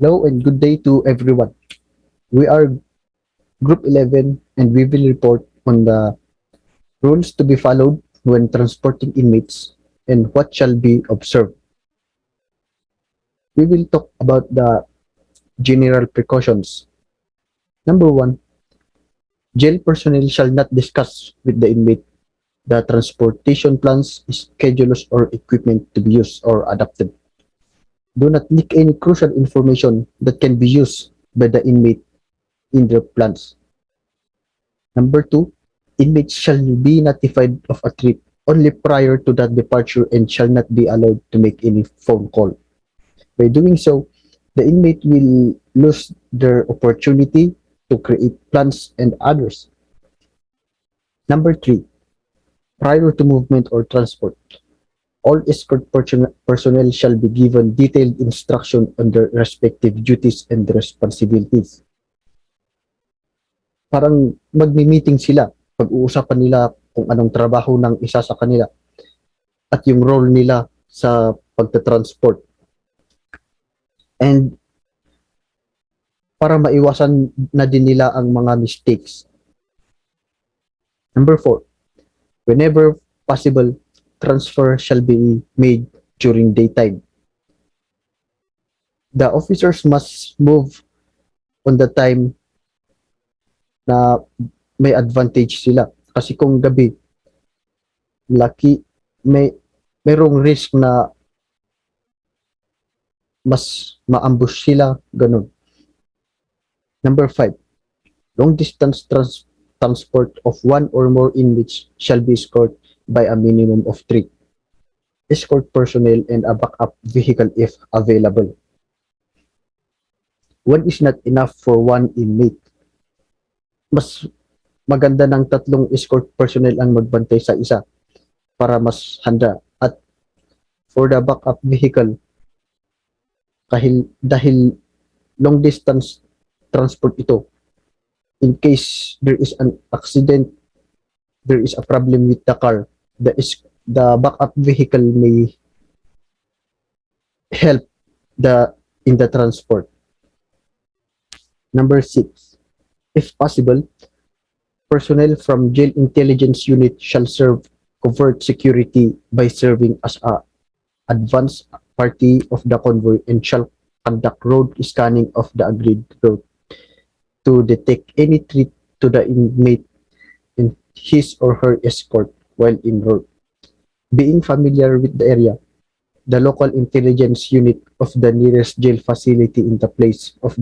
Hello and good day to everyone. We are Group 11 and we will report on the rules to be followed when transporting inmates and what shall be observed. We will talk about the general precautions. Number 1, jail personnel shall not discuss with the inmate the transportation plans, schedules, or equipment to be used or adapted. Do not leak any crucial information that can be used by the inmate in their plans. Number 2, inmates shall be notified of a trip only prior to that departure and shall not be allowed to make any phone call. By doing so, the inmate will lose their opportunity to create plans and others. Number 3, prior to movement or transport, all escort personnel shall be given detailed instruction on their respective duties and responsibilities. Parang magmi-meeting sila, pag-uusapan nila kung anong trabaho ng isa sa kanila at yung role nila sa pagta-transport. And para maiwasan na din nila ang mga mistakes. Number 4, whenever possible, transfer shall be made during daytime. The officers must move on the time na may advantage sila. Kasi kung gabi, laki, mayroong risk na mas ma-ambush sila, ganun. Number 5, long distance transport of one or more inmates shall be escorted by a minimum of 3 escort personnel and a backup vehicle if available. One is not enough for one inmate. Mas maganda ng 3 escort personnel ang magbantay sa isa para mas handa. At for the backup vehicle, dahil long distance transport ito, in case there is an accident, there is a problem with the car, the backup vehicle may help in the transport. Number 6, if possible, personnel from jail intelligence unit shall serve covert security by serving as a advance party of the convoy and shall conduct road scanning of the agreed route to detect any threat to the inmate in his or her escort while en route. Being familiar with the area, the local intelligence unit of the nearest jail facility in the place of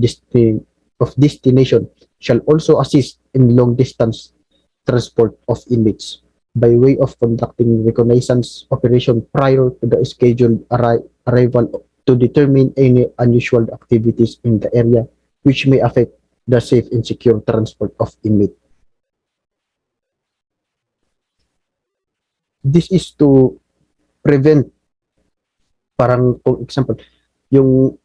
destination shall also assist in long-distance transport of inmates by way of conducting reconnaissance operation prior to the scheduled arrival to determine any unusual activities in the area which may affect the safe and secure transport of inmate. This is to prevent, parang kung example, yung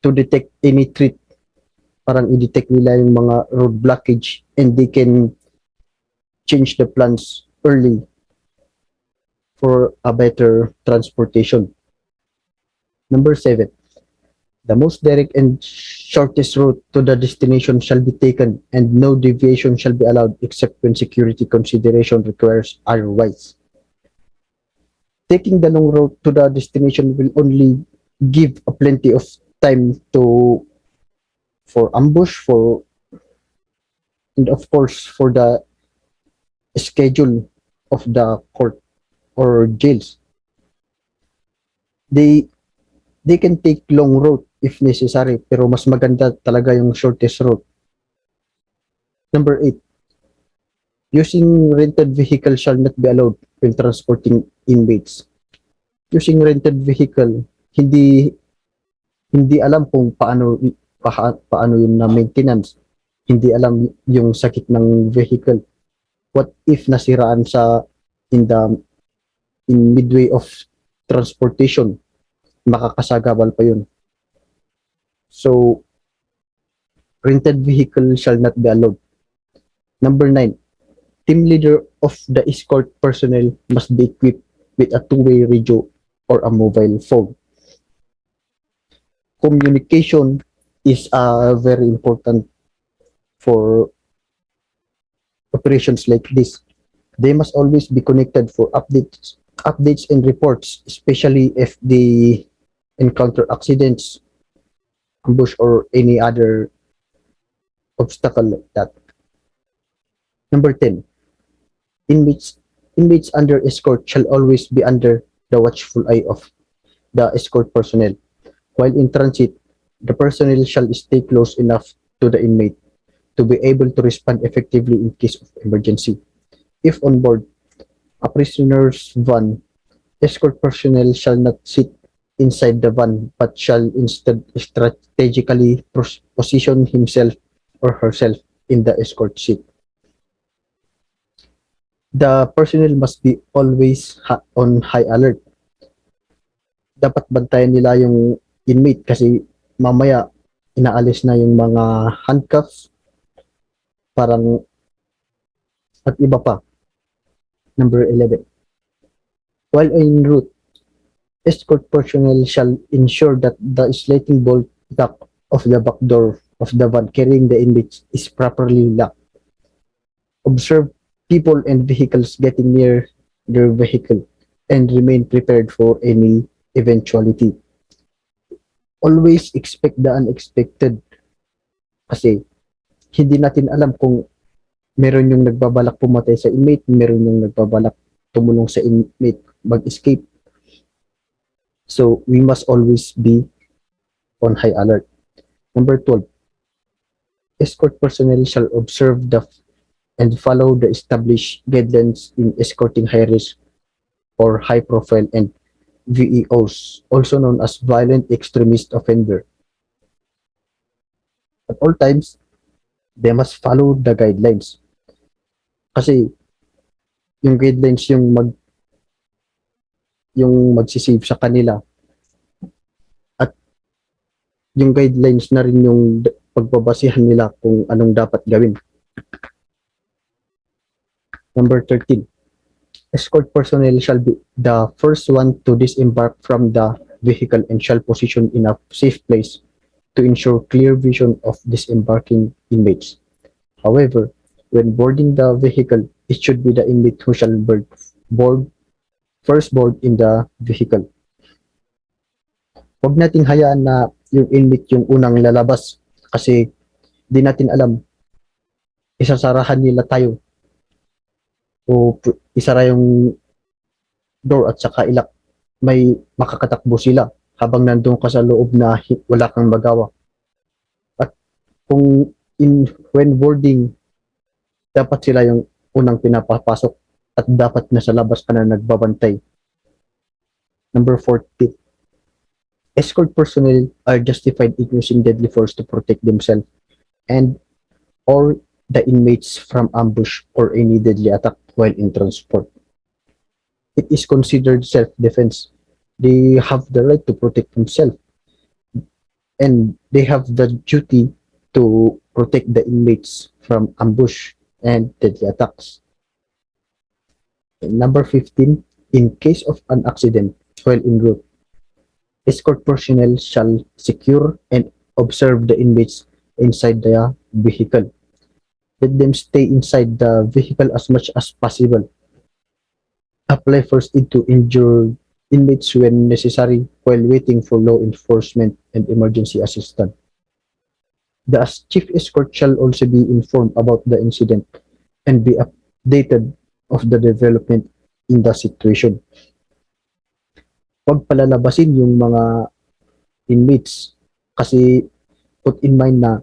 to detect any threat, parang i-detect nila yung mga road blockage and they can change the plans early for a better transportation. Number 7, the most direct and shortest route to the destination shall be taken and no deviation shall be allowed except when security consideration requires otherwise. Taking the long route to the destination will only give a plenty of time for ambush, and of course for the schedule of the court or jails. They can take long route if necessary, pero mas maganda talaga yung shortest route. Number 8, using rented vehicle shall not be allowed when transporting inmates. Using rented vehicle, hindi alam kung paano yun na maintenance. Hindi alam yung sakit ng vehicle. What if nasiraan in midway of transportation? Makakasagabal pa yun. So, rented vehicle shall not be allowed. Number 9, team leader of the escort personnel must be equipped with a two-way radio or a mobile phone. communication is very important for operations like this. They must always be connected for updates and reports, especially if they encounter accidents, ambush, or any other obstacle like that. Number 10, inmates inmates under escort shall always be under the watchful eye of the escort personnel. While in transit, the personnel shall stay close enough to the inmate to be able to respond effectively in case of emergency. If on board a prisoner's van, escort personnel shall not sit inside the van but shall instead strategically position himself or herself in the escort seat. The personnel must be always on high alert. Dapat bantayan nila yung inmate kasi mamaya inaalis na yung mga handcuffs, parang at iba pa. Number 11. While en route, escort personnel shall ensure that the sliding bolt lock of the back door of the van carrying the inmates is properly locked. Observe people and vehicles getting near their vehicle and remain prepared for any eventuality. Always expect the unexpected kasi hindi natin alam kung meron yung nagbabalak pumatay sa inmate, meron yung nagbabalak tumulong sa inmate mag-escape. So, we must always be on high alert. Number 12, escort personnel shall observe and follow the established guidelines in escorting high risk or high profile and VEOs, also known as violent extremist offender. At all times, they must follow the guidelines. Kasi yung guidelines yung magsisave sa kanila at yung guidelines na rin yung pagbabasihan nila kung anong dapat gawin. Number 13, escort personnel shall be the first one to disembark from the vehicle and shall position in a safe place to ensure clear vision of disembarking inmates. However, when boarding the vehicle, it should be the inmate who shall first board in the vehicle. Huwag nating hayaan na yung inmate yung unang lalabas kasi di natin alam, isasarahan nila tayo o isara yung door at saka ilak. May makakatakbo sila habang nandun ka sa loob na wala kang magawa. At kung when boarding, dapat sila yung unang pinapapasok at dapat nasa labas ka na nagbabantay. Number 40, escort personnel are justified in using deadly force to protect themselves and or the inmates from ambush or any deadly attack while in transport. It is considered self-defense. They have the right to protect themselves and they have the duty to protect the inmates from ambush and deadly attacks. Number 15, in case of an accident while en route, escort personnel shall secure and observe the inmates inside the vehicle. Let them stay inside the vehicle as much as possible. Apply first aid to injured inmates when necessary while waiting for law enforcement and emergency assistance. The chief escort shall also be informed about the incident and be updated of the development in the situation. Huwag palalabasin yung mga inmates kasi put in mind na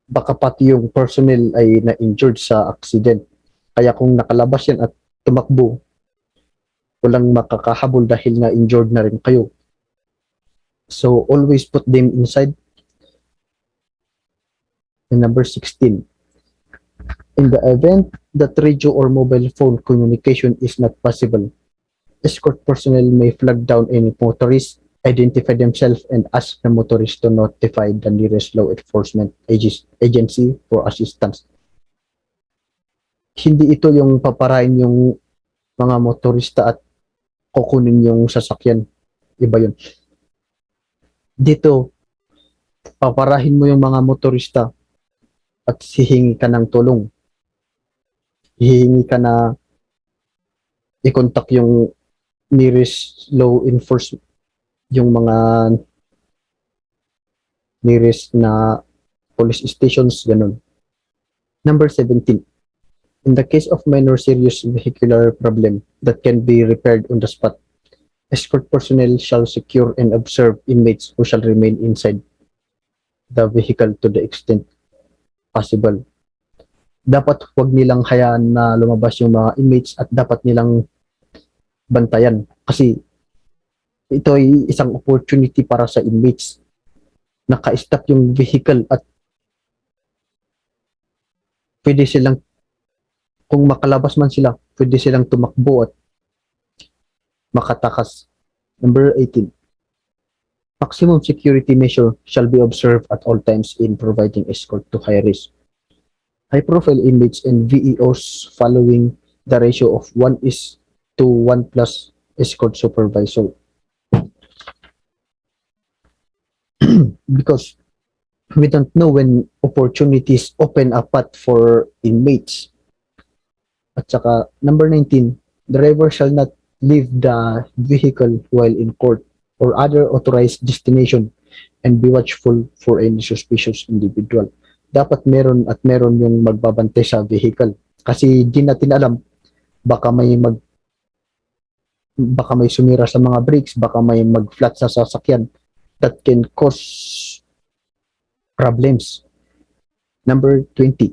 baka pati yung personnel ay na-injured sa accident. Kaya kung nakalabas yan at tumakbo, walang makakahabol dahil na injured na rin kayo. So, always put them inside. And number 16, in the event that radio or mobile phone communication is not possible, escort personnel may flag down any motorist, identify themselves, and ask the motorist to notify the nearest law enforcement agency for assistance. Hindi ito yung paparain yung mga motorista at kukunin yung sasakyan. Iba yun. Dito, paparahin mo yung mga motorista at hihingi ka ng tulong. Hihingi ka na i-contact yung nearest law enforcement, yung mga nearest na police stations, ganun. Number 17. In the case of minor serious vehicular problem that can be repaired on the spot, escort personnel shall secure and observe inmates who shall remain inside the vehicle to the extent possible. Dapat huwag nilang hayaan na lumabas yung mga inmates at dapat nilang bantayan kasi ito ay isang opportunity para sa inmates. Naka-stop yung vehicle at pwede silang, kung makalabas man sila, pwede silang tumakbo at makatakas. Number 18. Maximum security measure shall be observed at all times in providing escort to high risk, high-profile inmates and VEOs following the ratio of 1:1 plus escort supervisor. Because we don't know when opportunities open a path for inmates. At saka, number 19, the driver shall not leave the vehicle while in court or other authorized destination and be watchful for any suspicious individual. Dapat meron at meron yung magbabantay sa vehicle. Kasi di natin alam, baka may baka may sumira sa mga brakes, baka may mag-flat sa sasakyan that can cause problems. Number 20,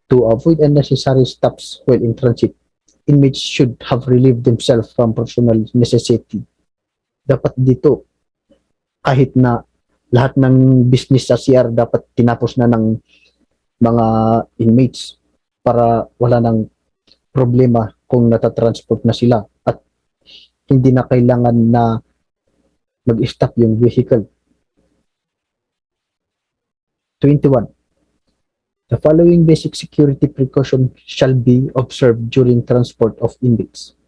to avoid unnecessary stops while in transit, inmates should have relieved themselves from personal necessity. Dapat dito, kahit na lahat ng business sa CR dapat tinapos na ng mga inmates para wala ng problema kung natatransport na sila at hindi na kailangan na mag-stop yung vehicle. 21. The following basic security precaution shall be observed during transport of inmates.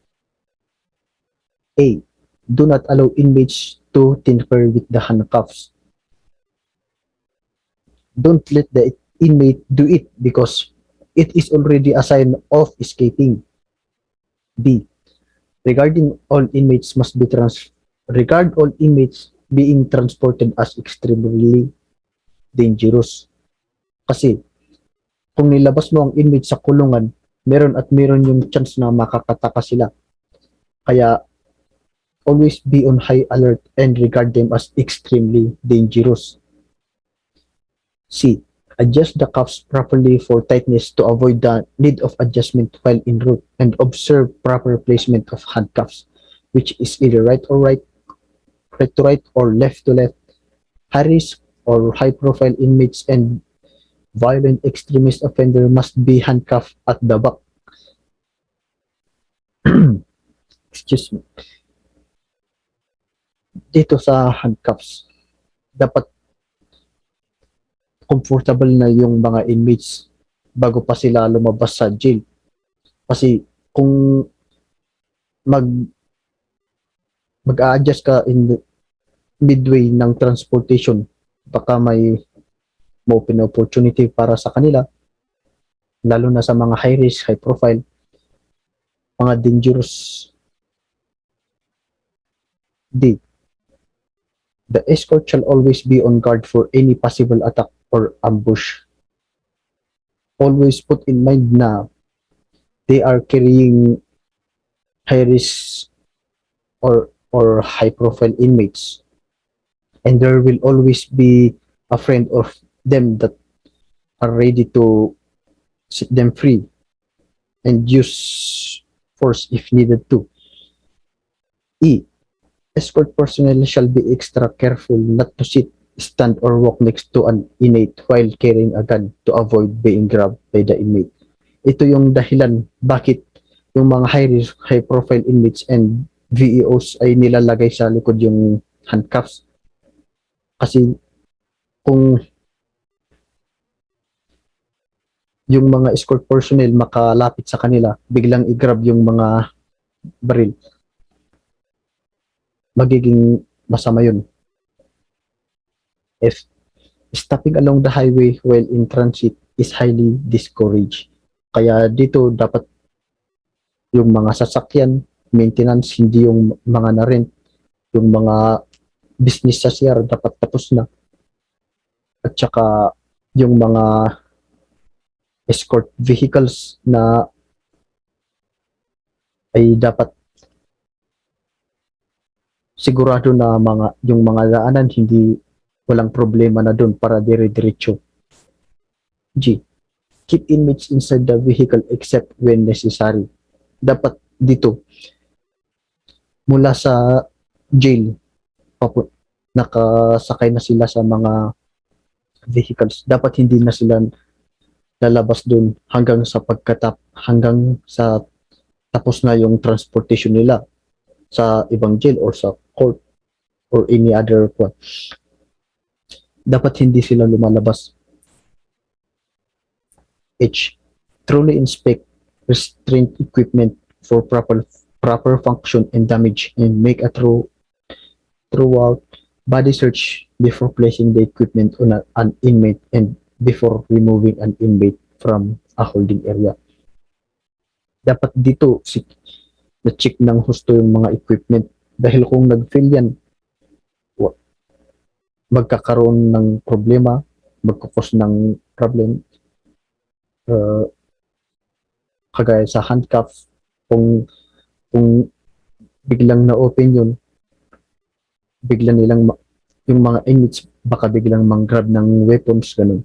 A. Do not allow inmates to tinker with the handcuffs. Don't let the inmate do it because it is already a sign of escaping. B. Regard all inmates being transported as extremely dangerous. Kasi kung nilabas mo ang inmate sa kulungan, meron yung chance na makakataka sila. Kaya always be on high alert and regard them as extremely dangerous. C. Adjust the cuffs properly for tightness to avoid the need of adjustment while en route and observe proper placement of handcuffs, which is either right to right or left to left. High risk or high profile inmates and violent extremist offender must be handcuffed at the back. Excuse me. Dito sa handcuffs, dapat comfortable na yung mga inmates bago pa sila lumabas sa jail. Kasi kung mag-a-adjust ka in the midway ng transportation, baka may open opportunity para sa kanila, lalo na sa mga high risk, high profile, mga dangerous. D. The escort shall always be on guard for any possible attack or ambush. Always put in mind na they are carrying high risk or high profile inmates, and there will always be a friend of them that are ready to set them free and use force if needed to. E. Escort personnel shall be extra careful not to sit, stand, or walk next to an inmate while carrying a gun to avoid being grabbed by the inmate. Ito yung dahilan bakit yung mga high profile inmates and VEOs ay nilalagay sa likod yung handcuffs. Kasi kung yung mga escort personnel makalapit sa kanila, biglang i-grab yung mga baril, magiging masama yun. F. Stopping along the highway while in transit is highly discouraged. Kaya dito dapat yung mga sasakyan, maintenance, hindi yung mga na-rent, yung mga business sa CR dapat tapos na. At saka yung mga escort vehicles na ay dapat sigurado na yung mga daanan hindi walang problema na doon para dire-diretso. G. Keep inmates inside the vehicle except when necessary. Dapat dito mula sa jail nakasakay na sila sa mga vehicles. Dapat hindi na sila lalabas doon hanggang sa tapos na yung transportation nila sa ibang jail or sa court or any other one. Dapat hindi sila lumalabas. H. Truly inspect restraint equipment for proper function and damage and make a throughout body search before placing the equipment on an inmate and before removing an inmate from a holding area. Dapat dito na-check ng husto yung mga equipment dahil kung nag-fail yan, magkakaroon ng problema, magkukos ng problem, uh, kagaya sa handcuff, kung biglang na-open yun, biglang nilang yung mga inmates baka biglang mang-grab ng weapons, ganun.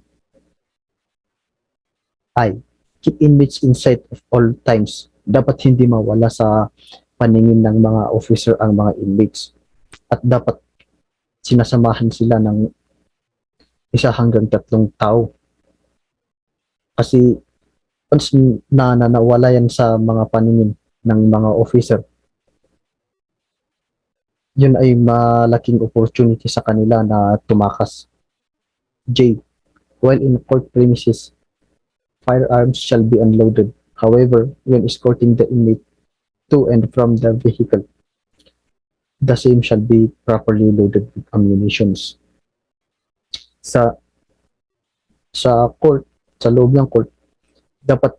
I. Keep inmates in sight of all times. Dapat hindi mawala sa paningin ng mga officer ang mga inmates. At dapat sinasamahan sila ng 1 hanggang 3 tao. Kasi once na nawala yan sa mga paningin ng mga officer, yun ay malaking opportunity sa kanila na tumakas. J. While in court premises, firearms shall be unloaded. However, when escorting the inmate to and from the vehicle, the same shall be properly loaded with ammunitions. Sa court, sa loob ng court, dapat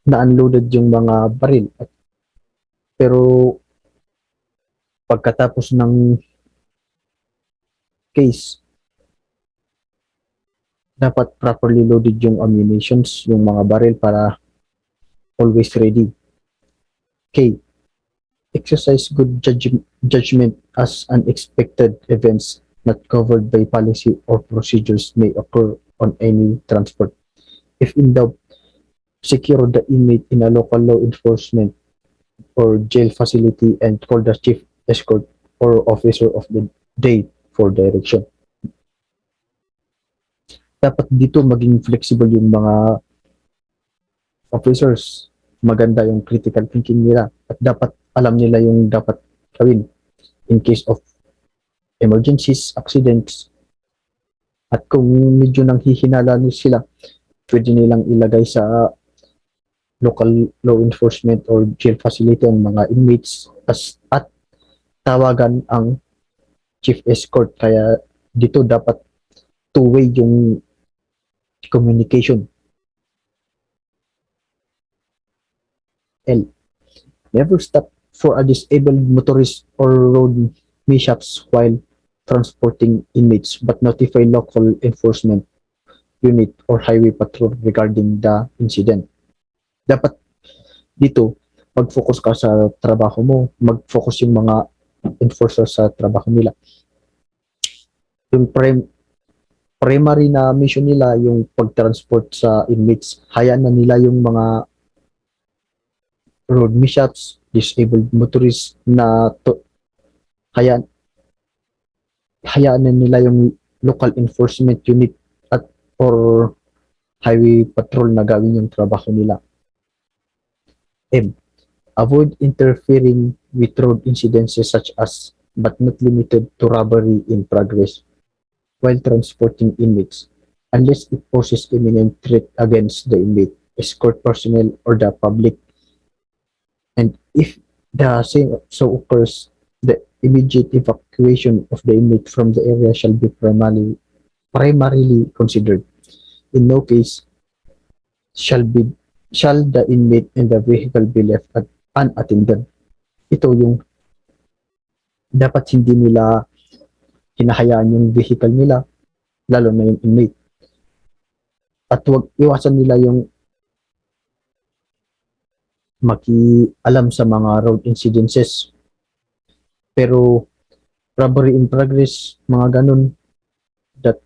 na-unloaded yung mga baril. Pero pagkatapos ng case, dapat properly loaded yung ammunitions, yung mga baril para always ready. K. Exercise good judgment as unexpected events not covered by policy or procedures may occur on any transport. If in doubt, secure the inmate in a local law enforcement or jail facility and call the chief escort or officer of the day for direction. Dapat dito maging flexible yung mga officers. Maganda yung critical thinking nila at dapat alam nila yung dapat gawin in case of emergencies, accidents. At kung medyo nang hihinala sila, pwede nilang ilagay sa local law enforcement or jail facility ang mga inmates at tawagan ang chief escort. Kaya dito dapat two-way yung communication. L. Never stop for a disabled motorist or road mishaps while transporting inmates but notify local enforcement unit or highway patrol regarding the incident. Dapat dito, mag-focus ka sa trabaho mo, mag-focus yung mga enforcer sa trabaho nila. Yung primary na mission nila, yung pag-transport sa inmates, hayaan na nila yung mga road mishaps, disabled motorists na hayaan na nila yung local enforcement unit at or highway patrol na gawin yung trabaho nila. M. Avoid interfering with road incidences such as but not limited to robbery in progress while transporting inmates unless it poses imminent threat against the inmate, escort personnel, or the public. And if the same so occurs, the immediate evacuation of the inmate from the area shall be primarily considered. In no case shall be shall the inmate and the vehicle be left unattended. Ito yung dapat hindi nila hinahayaan yung vehicle nila, lalo na yung inmate. At huwag iwasan nila yung makialam sa mga road incidences. Pero robbery in progress, mga ganun, that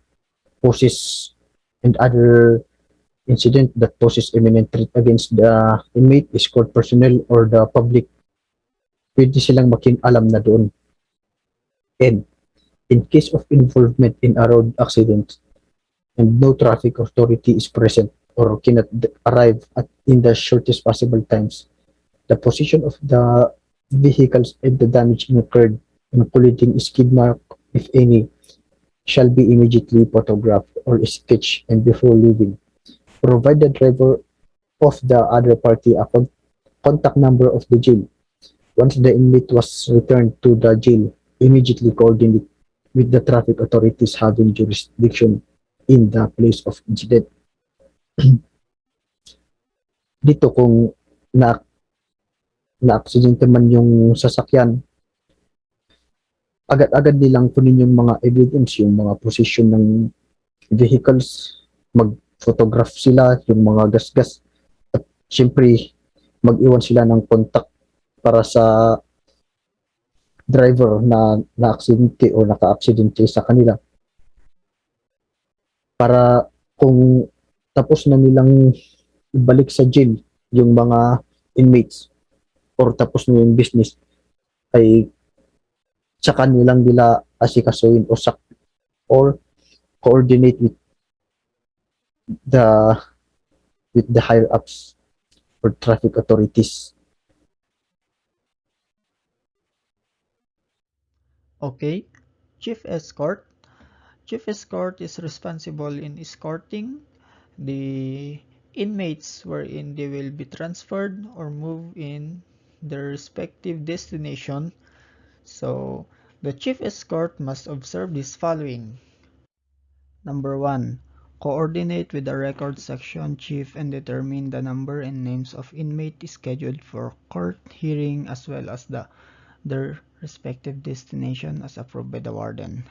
poses and other incident that poses imminent threat against the inmate, escort personnel, or the public, pwede silang makialam na doon. And in case of involvement in a road accident and no traffic authority is present or cannot arrive in the shortest possible times, the position of the vehicles and the damage incurred, including skid mark, if any, shall be immediately photographed or sketched and before leaving. Provide the driver of the other party a contact number of the jail. Once the inmate was returned to the jail, immediately coordinate with the traffic authorities having jurisdiction in the place of incident. Dito kung na na-aksidente man yung sasakyan, agad-agad nilang kunin yung mga evidence, yung mga position ng vehicles, mag-photograph sila, yung mga gasgas, at syempre mag-iwan sila ng contact para sa driver na na-aksidente o naka-aksidente sa kanila, para kung tapos na nilang ibalik sa jail yung mga inmates or tapos na yung business, ay sa kanilang nila asikasuin or coordinate the with the higher ups or traffic authorities. Okay, Chief Escort. Chief Escort is responsible in escorting the inmates wherein they will be transferred or moved in their respective destination. So, the Chief Escort must observe this following. Number 1. Coordinate with the record section chief and determine the number and names of inmates scheduled for court hearing as well as their respective destination as approved by the warden.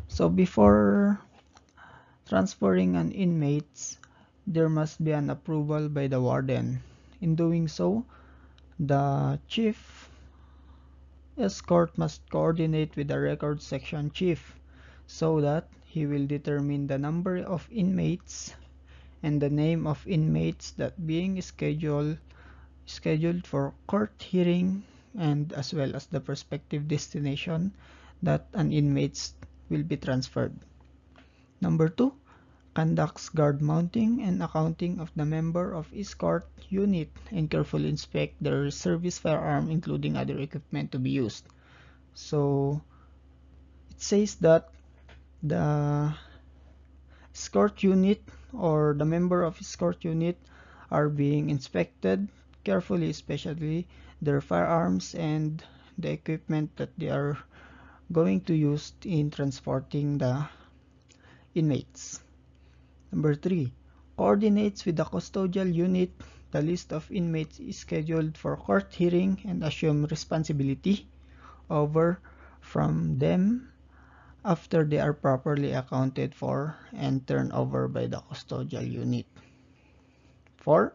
So before transferring an inmate, there must be an approval by the warden. In doing so, the chief escort must coordinate with the record section chief so that he will determine the number of inmates and the name of inmates that being scheduled for court hearing and as well as the prospective destination that an inmate will be transferred. Number 2, conducts guard mounting and accounting of the member of escort unit and carefully inspect their service firearm including other equipment to be used. So it says that the escort unit or the member of escort unit are being inspected carefully, especially their firearms and the equipment that they are going to use in transporting the inmates. Number 3, coordinates with the custodial unit the list of inmates is scheduled for court hearing and assume responsibility over from them after they are properly accounted for and turned over by the custodial unit. 4.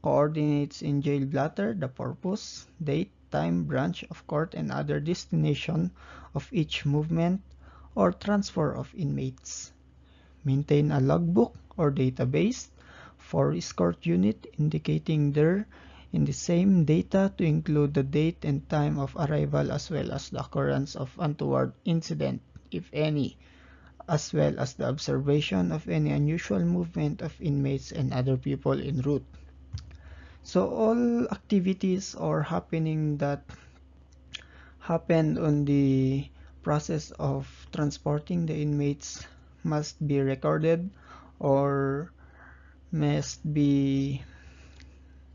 Coordinates in jail blotter the purpose, date, time, branch of court and other destination of each movement or transfer of inmates. Maintain a logbook or database for escort unit indicating their in the same data to include the date and time of arrival as well as the occurrence of untoward incident, if any, as well as the observation of any unusual movement of inmates and other people en route. So all activities or happening that happened on the process of transporting the inmates must be recorded or must be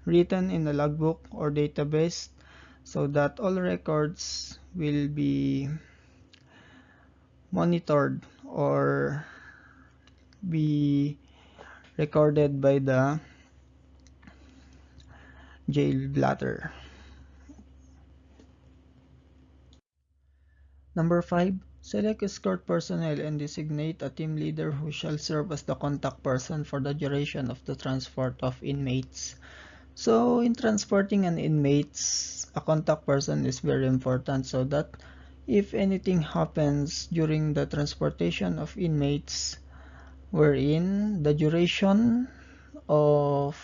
written in the logbook or database so that all records will be monitored or be recorded by the jail blatter. Number 5. Select escort personnel and designate a team leader who shall serve as the contact person for the duration of the transport of inmates. So in transporting an inmates, a contact person is very important so that if anything happens during the transportation of inmates, wherein the duration of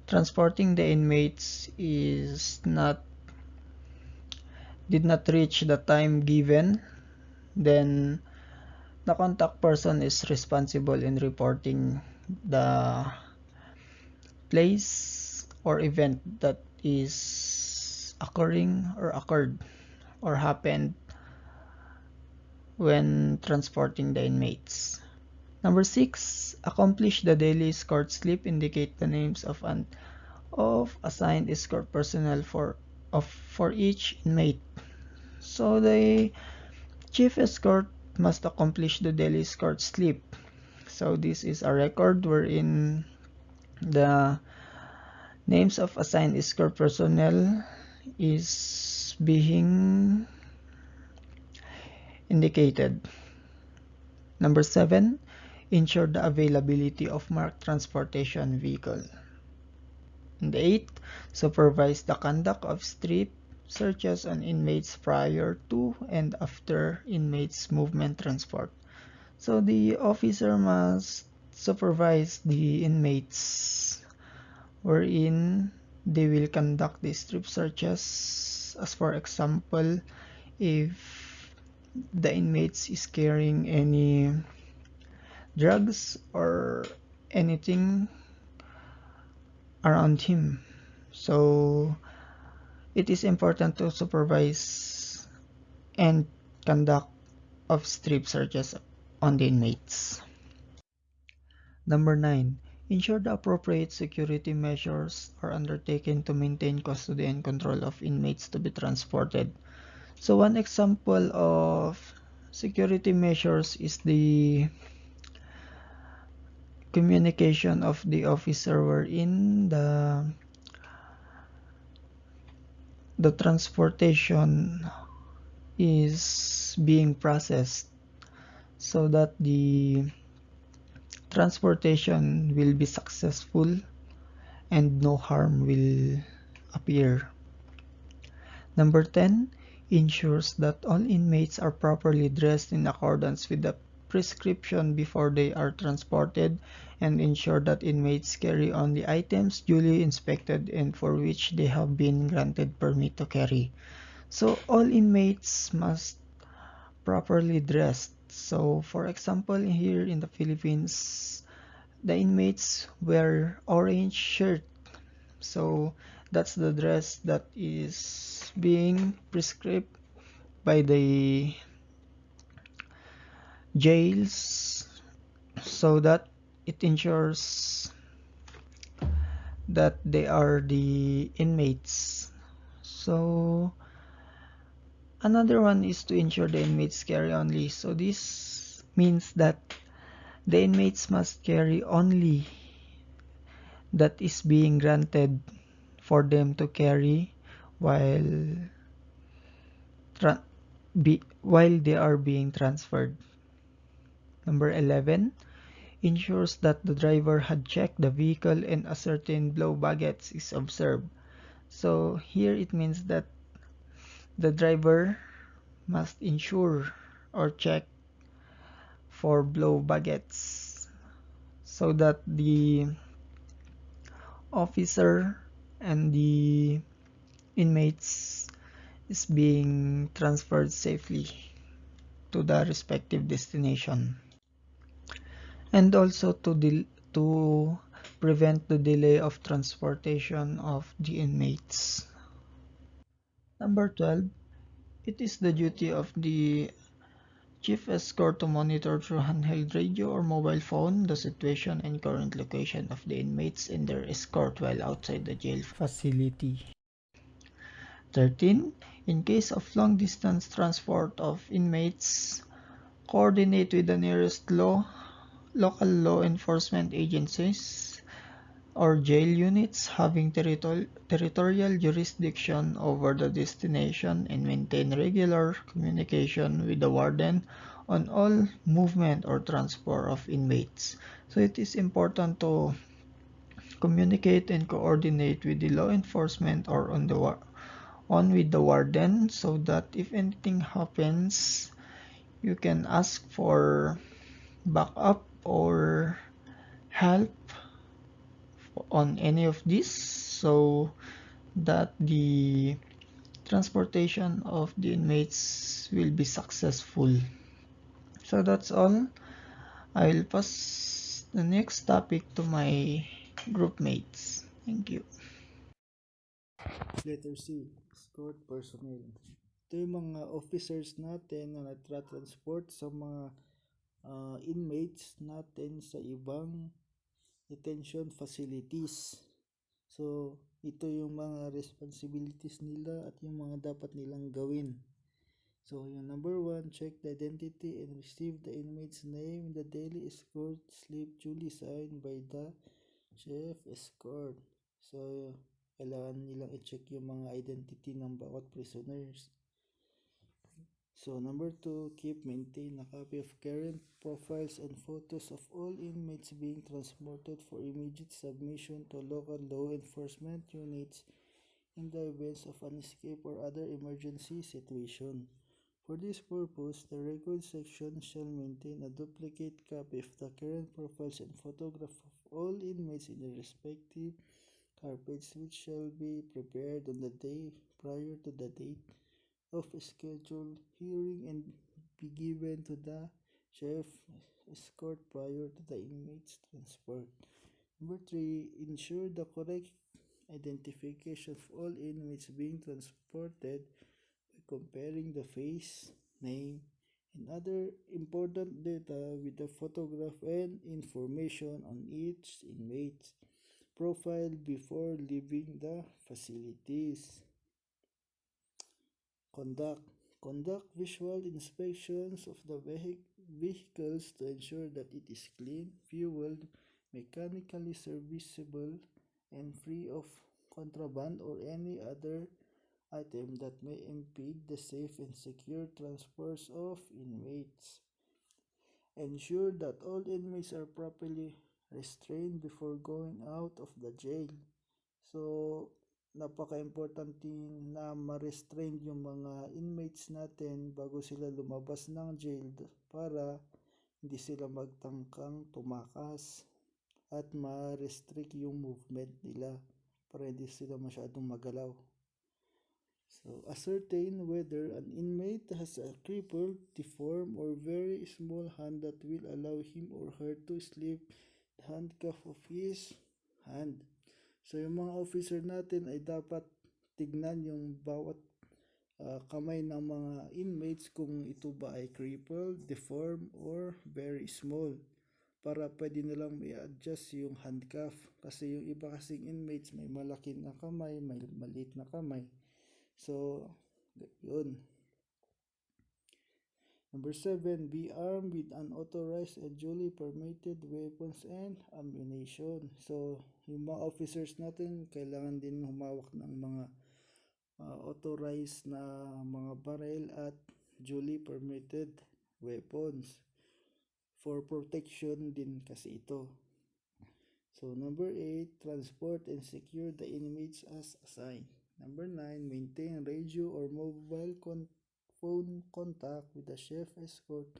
transporting the inmates did not reach the time given, then the contact person is responsible in reporting the place or event that is occurring or occurred or happened when transporting the inmates. Number 6, accomplish the daily escort slip. Indicate the names of assigned escort personnel for each inmate. So the chief escort must accomplish the daily escort slip. So this is a record wherein the names of assigned escort personnel is being indicated. Number 7, ensure the availability of marked transportation vehicle. And 8, supervise the conduct of strip searches on inmates prior to and after inmates movement transport. So the officer must supervise the inmates wherein they will conduct the strip searches, as for example, if the inmates is carrying any drugs or anything around him. So it is important to supervise and conduct of strip searches on the inmates. Number 9, ensure the appropriate security measures are undertaken to maintain custody and control of inmates to be transported. So one example of security measures is the communication of the officer wherein the transportation is being processed so that the transportation will be successful and no harm will appear. Number 10, ensures that all inmates are properly dressed in accordance with the prescription before they are transported, and ensure that inmates carry only items duly inspected and for which they have been granted permit to carry. So all inmates must properly dressed. So for example, here in the Philippines, the inmates wear orange shirt. So that's the dress that is being prescribed by the jails so that it ensures that they are the inmates. So another one is to ensure the inmates carry only. So this means that the inmates must carry only that is being granted for them to carry while while they are being transferred. Number 11, ensures that the driver had checked the vehicle and a certain blow baggage is observed. So here it means that the driver must ensure or check for blow baggage so that the officer and the inmates is being transferred safely to the respective destination, and also to prevent the delay of transportation of the inmates. Number 12, it is the duty of the chief escort to monitor through handheld radio or mobile phone the situation and current location of the inmates and their escort while outside the jail facility. 13. In case of long-distance transport of inmates, coordinate with the nearest law local law enforcement agencies or jail units having territorial jurisdiction over the destination and maintain regular communication with the warden on all movement or transport of inmates. So it is important to communicate and coordinate with the law enforcement or on with the warden so that if anything happens, you can ask for backup or help on any of this so that the transportation of the inmates will be successful. So that's all. I'll pass the next topic to my group mates. Thank you. Letter C, escort personnel. Ito yung mga officers natin na nagtra-transport sa mga inmates natin sa ibang detention facilities. So, ito yung mga responsibilities nila at yung mga dapat nilang gawin. So, yung number 1, check the identity and receive the inmate's name in the daily escort slip duly signed by the chief escort. So, kailangan nilang i-check yung mga identity ng bawat prisoners. So, number 2, maintain a copy of current profiles and photos of all inmates being transported for immediate submission to local law enforcement units in the event of an escape or other emergency situation. For this purpose, the record section shall maintain a duplicate copy of the current profiles and photograph of all inmates in their respective carpets, which shall be prepared on the day prior to the date of scheduled hearing and be given to the chief escort prior to the inmate's transport. Number 3, ensure the correct identification of all inmates being transported by comparing the face, name, and other important data with the photograph and information on each inmate's profile before leaving the facilities. Conduct visual inspections of the vehicles to ensure that it is clean, fueled, mechanically serviceable, and free of contraband or any other item that may impede the safe and secure transport of inmates. Ensure that all inmates are properly restrained before going out of the jail. So, napaka-importante na ma-restrain yung mga inmates natin bago sila lumabas ng jail para hindi sila magtangkang tumakas at ma-restrict yung movement nila para hindi sila masyadong magalaw. So, ascertain whether an inmate has a crippled, deformed, or very small hand that will allow him or her to slip the handcuff of his hand. So, yung mga officer natin ay dapat tignan yung bawat kamay ng mga inmates kung ito ba ay crippled, deformed, or very small para pwede nilang i-adjust yung handcuff kasi yung iba kasing inmates may malaki na kamay, may maliit na kamay. So, yun. Number 7, be armed with unauthorized and duly permitted weapons and ammunition. So, yung mga officers natin, kailangan din humawak ng mga authorized na mga barrel at duly permitted weapons. For protection din kasi ito. So, number 8, transport and secure the inmates as assigned. Number 9, maintain radio or mobile phone contact with the chief escort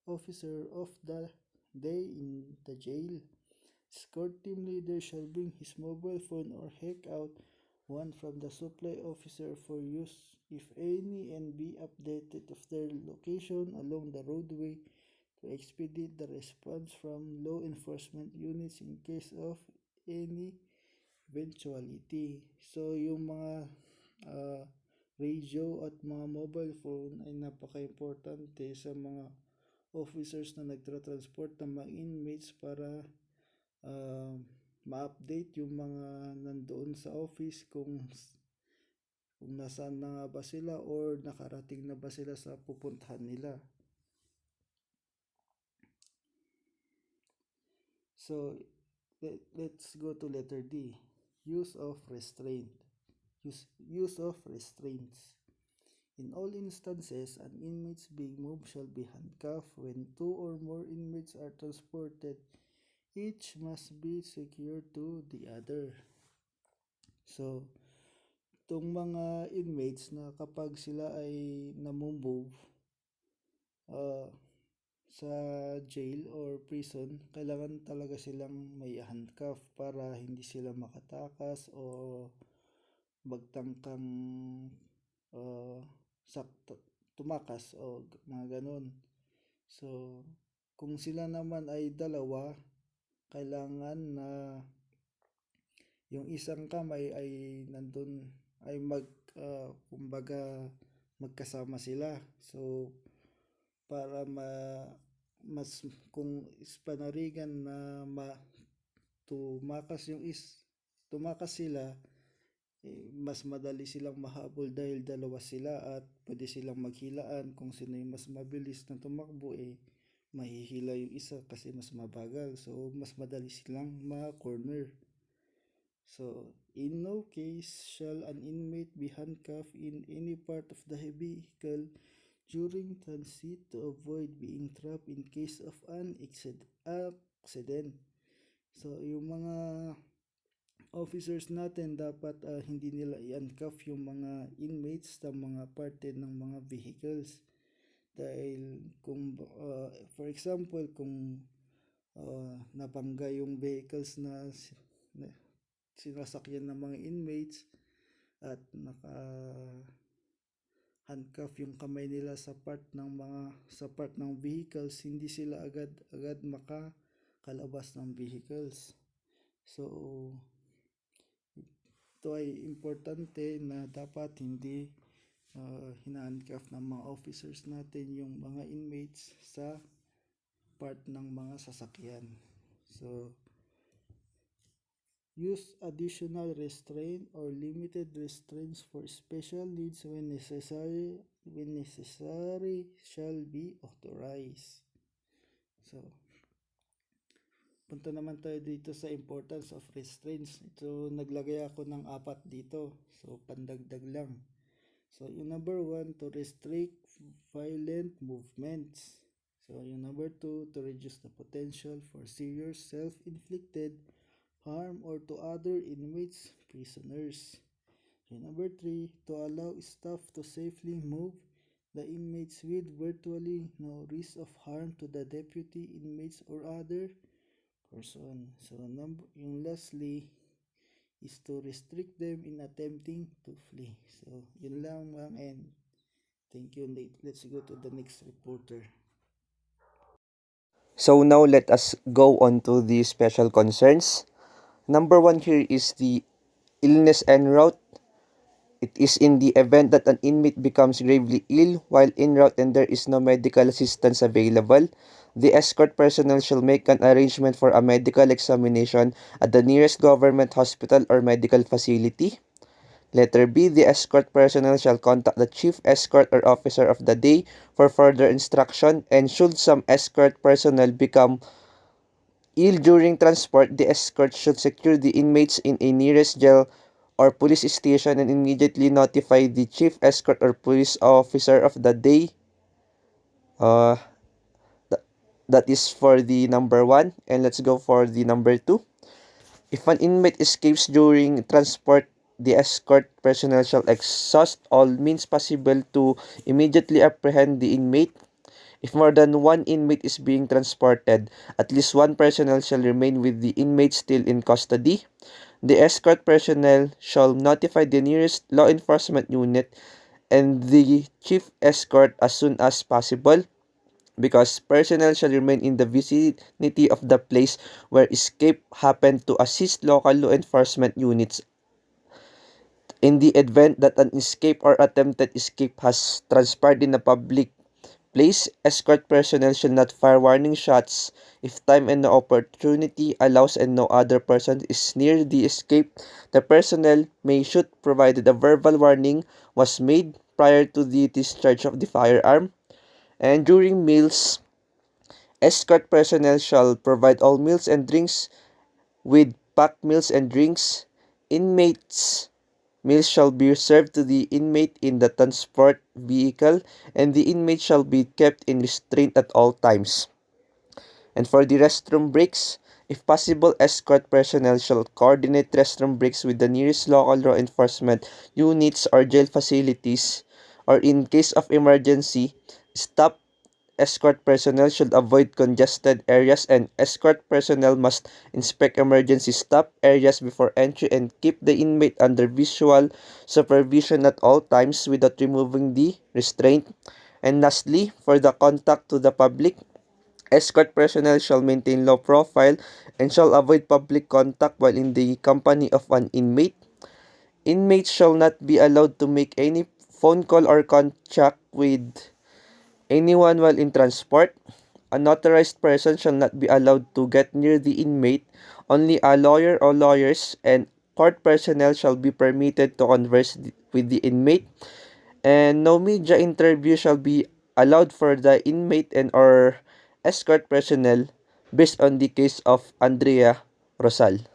officer of the day in the jail. Escort team leader shall bring his mobile phone or hack out one from the supply officer for use if any and be updated of their location along the roadway to expedite the response from law enforcement units in case of any eventuality. So, yung mga radio at mga mobile phone ay napaka-importante sa mga officers na nagtra-transport ng mga inmates para ma-update yung mga nandoon sa office kung nasaan na nga ba sila or nakarating na ba sila sa pupuntahan nila. So let's go to letter D. Use of restraint. Use of restraints. In all instances, an inmate being moved shall be handcuffed. When two or more inmates are transported, each must be secured to the other. So, itong mga inmates na kapag sila ay namumove sa jail or prison, kailangan talaga silang may handcuff para hindi sila makatakas o magtangkang uh, tumakas o mga ganun. So, kung sila naman ay dalawa, kailangan na yung isang kamay ay nandun ay kumbaga magkasama sila. So, para mas kung ispanarigan na tumakas sila, mas madali silang mahabol dahil dalawa sila at pwede silang maghilaan. Kung sino yung mas mabilis na tumakbo, mahihila yung isa kasi mas mabagal. So, mas madali silang ma-corner. So, in no case shall an inmate be handcuffed in any part of the vehicle during transit to avoid being trapped in case of an accident. So, yung mga officers natin dapat hindi nila i-handcuff yung mga inmates sa mga parte ng mga vehicles. Dahil kung for example, kung nabangga yung vehicles na sinasakyan ng mga inmates at handcuff yung kamay nila sa part ng vehicles, hindi sila agad makakalabas ng vehicles. So, ito ay importante na dapat hindi hina-handcuff ng mga officers natin yung mga inmates sa part ng mga sasakyan. So, use additional restraint or limited restraints for special needs when necessary shall be authorized. So, punta naman tayo dito sa importance of restraints. Ito, naglagay ako ng 4 dito. So, pandagdag lang. So, yung number 1, to restrict violent movements. So, yung number 2, to reduce the potential for serious self-inflicted harm or to other inmates, prisoners. Yung number 3, to allow staff to safely move the inmates with virtually no risk of harm to the deputy inmates or other person. So, yung lastly is to restrict them in attempting to flee. So, yun lang mga and thank you. Let's go to the next reporter. So now let us go on to the special concerns. Number 1 here is the illness en route. It is in the event that an inmate becomes gravely ill while en route and there is no medical assistance available. The escort personnel shall make an arrangement for a medical examination at the nearest government hospital or medical facility. Letter B. The escort personnel shall contact the chief escort or officer of the day for further instruction, and should some escort personnel become ill during transport, the escort should secure the inmates in a nearest jail or police station and immediately notify the chief escort or police officer of the day. That is for the number 1. And let's go for the number 2. If an inmate escapes during transport, the escort personnel shall exhaust all means possible to immediately apprehend the inmate. If more than one inmate is being transported, at least one personnel shall remain with the inmate still in custody. The escort personnel shall notify the nearest law enforcement unit and the chief escort as soon as possible, because personnel shall remain in the vicinity of the place where escape happened to assist local law enforcement units. In the event that an escape or attempted escape has transpired in a public place, escort personnel shall not fire warning shots if time and no opportunity allows and no other person is near the escape. The personnel may shoot provided a verbal warning was made prior to the discharge of the firearm. And during meals, Escort personnel shall provide all meals and drinks with packed meals and drinks. Inmates' meals shall be served to the inmate in the transport vehicle, and the inmate shall be kept in restraint at all times. And for the restroom breaks, if possible, escort personnel shall coordinate restroom breaks with the nearest local law enforcement units or jail facilities, or in case of emergency, stop escort personnel should avoid congested areas, and escort personnel must inspect emergency stop areas before entry and keep the inmate under visual supervision at all times without removing the restraint. And lastly, for the contact to the public, escort personnel shall maintain low profile and shall avoid public contact while in the company of an inmate. Inmates shall not be allowed to make any phone call or contact with anyone while in transport. Unauthorized person shall not be allowed to get near the inmate. Only a lawyer or lawyers and court personnel shall be permitted to converse with the inmate. And no media interview shall be allowed for the inmate and or escort personnel based on the case of Andrea Rosal.